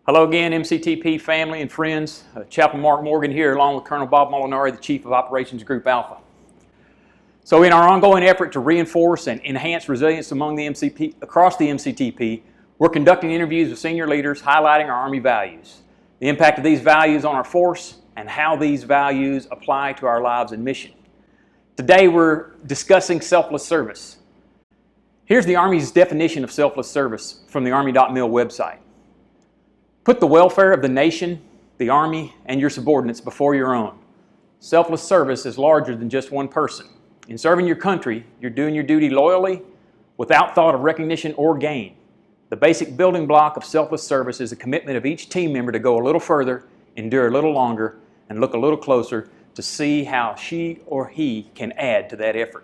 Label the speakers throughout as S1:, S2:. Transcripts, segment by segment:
S1: Hello again, MCTP family and friends. Chaplain Mark Morgan here, along with Colonel Bob Molinari, the Chief of Operations Group Alpha. So in our ongoing effort to reinforce and enhance resilience among the across the MCTP, we're conducting interviews with senior leaders highlighting our Army values, the impact of these values on our force, and how these values apply to our lives and mission. Today we're discussing selfless service. Here's the Army's definition of selfless service from the Army.mil website. Put the welfare of the nation, the Army, and your subordinates before your own. Selfless service is larger than just one person. In serving your country, you're doing your duty loyally, without thought of recognition or gain. The basic building block of selfless service is the commitment of each team member to go a little further, endure a little longer, and look a little closer to see how she or he can add to that effort.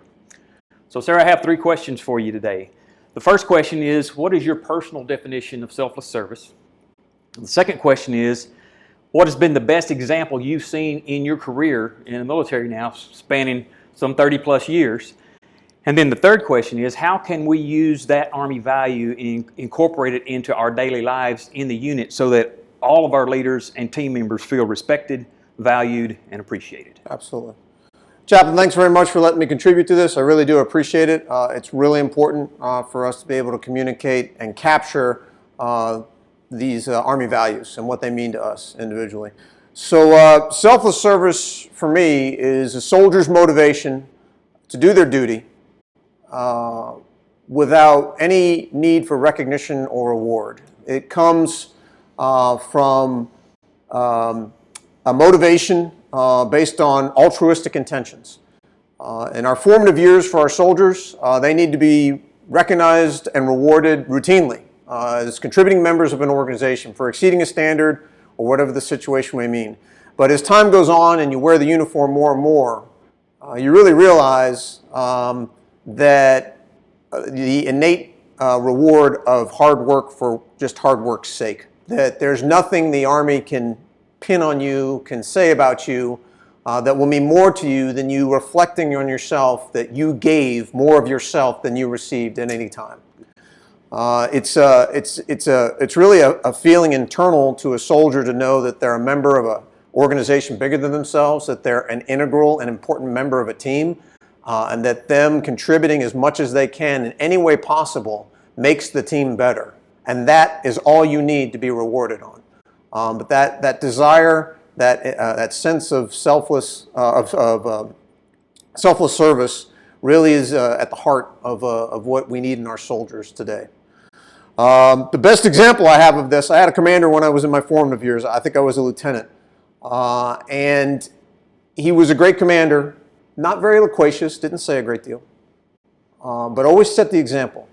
S1: So Sarah, I have 3 questions for you today. The first question is, what is your personal definition of selfless service? The second question is, what has been the best example you've seen in your career in the military now, spanning some 30 plus years? And then the third question is, how can we use that Army value and incorporate it into our daily lives in the unit so that all of our leaders and team members feel respected, valued, and appreciated?
S2: Absolutely. Chaplain, thanks very much for letting me contribute to this. I really do appreciate it. It's really important for us to be able to communicate and capture these Army values and what they mean to us individually. So selfless service for me is a soldier's motivation to do their duty without any need for recognition or reward. It comes from a motivation based on altruistic intentions. In our formative years for our soldiers, they need to be recognized and rewarded routinely as contributing members of an organization for exceeding a standard or whatever the situation may mean. But as time goes on and you wear the uniform more and more, you really realize that the innate reward of hard work for just hard work's sake, that there's nothing the Army can pin on you, can say about you, that will mean more to you than you reflecting on yourself that you gave more of yourself than you received at any time. It's really a feeling internal to a soldier to know that they're a member of an organization bigger than themselves, that they're an integral and important member of a team, and that them contributing as much as they can in any way possible makes the team better. And that is all you need to be rewarded on. But that desire, that sense of selfless service really is at the heart of what we need in our soldiers today. The best example I have of this, I had a commander when I was in my formative years. I think I was a lieutenant. And he was a great commander, not very loquacious, didn't say a great deal, but always set the example.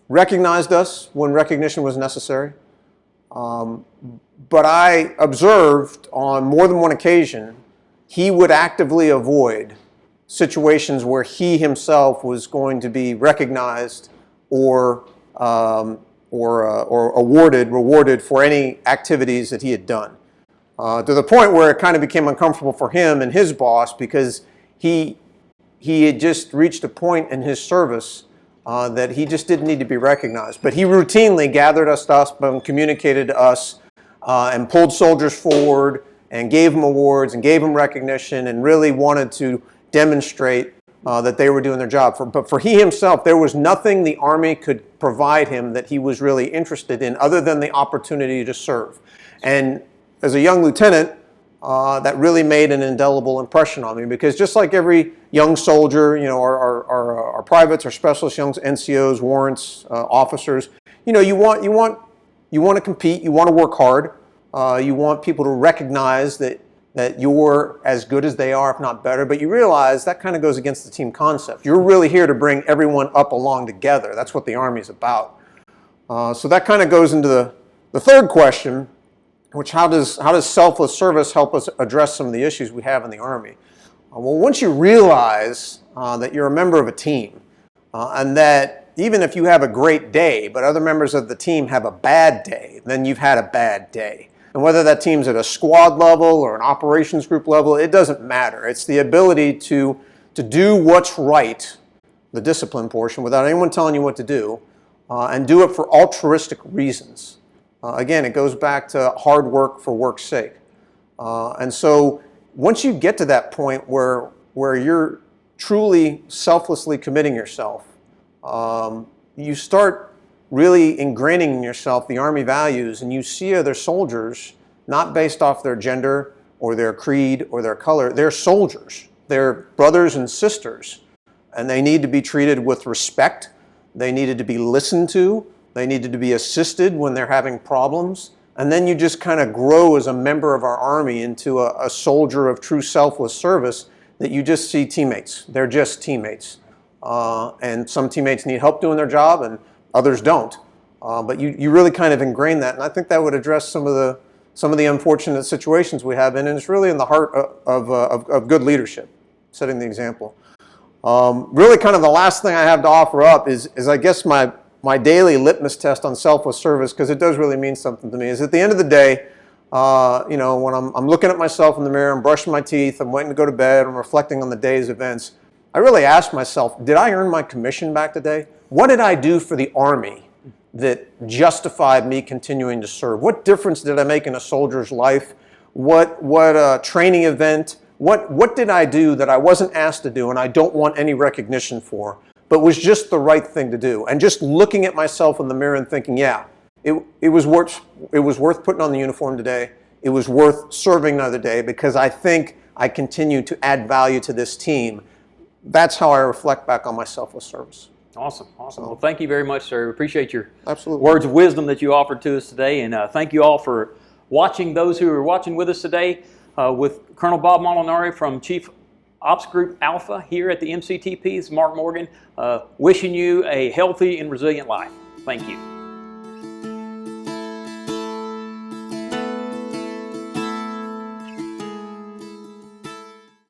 S2: Recognized us when recognition was necessary. But I observed on more than one occasion, he would actively avoid situations where he himself was going to be recognized or rewarded for any activities that he had done. To the point where it kind of became uncomfortable for him and his boss, because he had just reached a point in his service that he just didn't need to be recognized. But he routinely gathered us up and communicated to us and pulled soldiers forward and gave them awards and gave them recognition and really wanted to demonstrate that they were doing their job. But for he himself, there was nothing the Army could provide him that he was really interested in other than the opportunity to serve. And as a young lieutenant, that really made an indelible impression on me, because just like every young soldier, you know, our privates, our specialists, young NCOs, warrants, officers, you know, you want to compete, you want to work hard, you want people to recognize that you're as good as they are, if not better, but you realize that kind of goes against the team concept. You're really here to bring everyone up along together. That's what the Army is about. So that kind of goes into the third question, which how does selfless service help us address some of the issues we have in the Army? Well, once you realize that you're a member of a team, and that even if you have a great day, but other members of the team have a bad day, then you've had a bad day. And whether that team's at a squad level or an operations group level, it doesn't matter. It's the ability to do what's right, the discipline portion, without anyone telling you what to do, and do it for altruistic reasons. Again, it goes back to hard work for work's sake. And so once you get to that point where you're truly selflessly committing yourself, you start really ingraining in yourself the Army values, and you see other soldiers not based off their gender or their creed or their color. They're soldiers. They're brothers and sisters, and they need to be treated with respect. They needed to be listened to. They needed to be assisted when they're having problems. And then you just kind of grow as a member of our Army into a soldier of true selfless service that you just see teammates. They're just teammates. And some teammates need help doing their job and others don't. But you really kind of ingrain that. And I think that would address some of the unfortunate situations we have. And it's really in the heart of good leadership, setting the example. Really kind of the last thing I have to offer up is I guess my daily litmus test on selfless service, because it does really mean something to me, is at the end of the day, you know, when I'm looking at myself in the mirror, I'm brushing my teeth, I'm waiting to go to bed, I'm reflecting on the day's events, I really ask myself, did I earn my commission back today? What did I do for the Army that justified me continuing to serve? What difference did I make in a soldier's life? What training event? What did I do that I wasn't asked to do and I don't want any recognition for, but was just the right thing to do? And just looking at myself in the mirror and thinking, yeah, it was worth putting on the uniform today. It was worth serving another day because I think I continue to add value to this team. That's how I reflect back on my selfless service.
S1: Awesome, awesome. Well, thank you very much, sir. We appreciate your
S2: Absolutely.
S1: Words of wisdom that you offered to us today, and thank you all for watching, those who are watching with us today, with Colonel Bob Molinari from Chief Ops Group Alpha here at the MCTP. It's Mark Morgan, wishing you a healthy and resilient life. Thank you.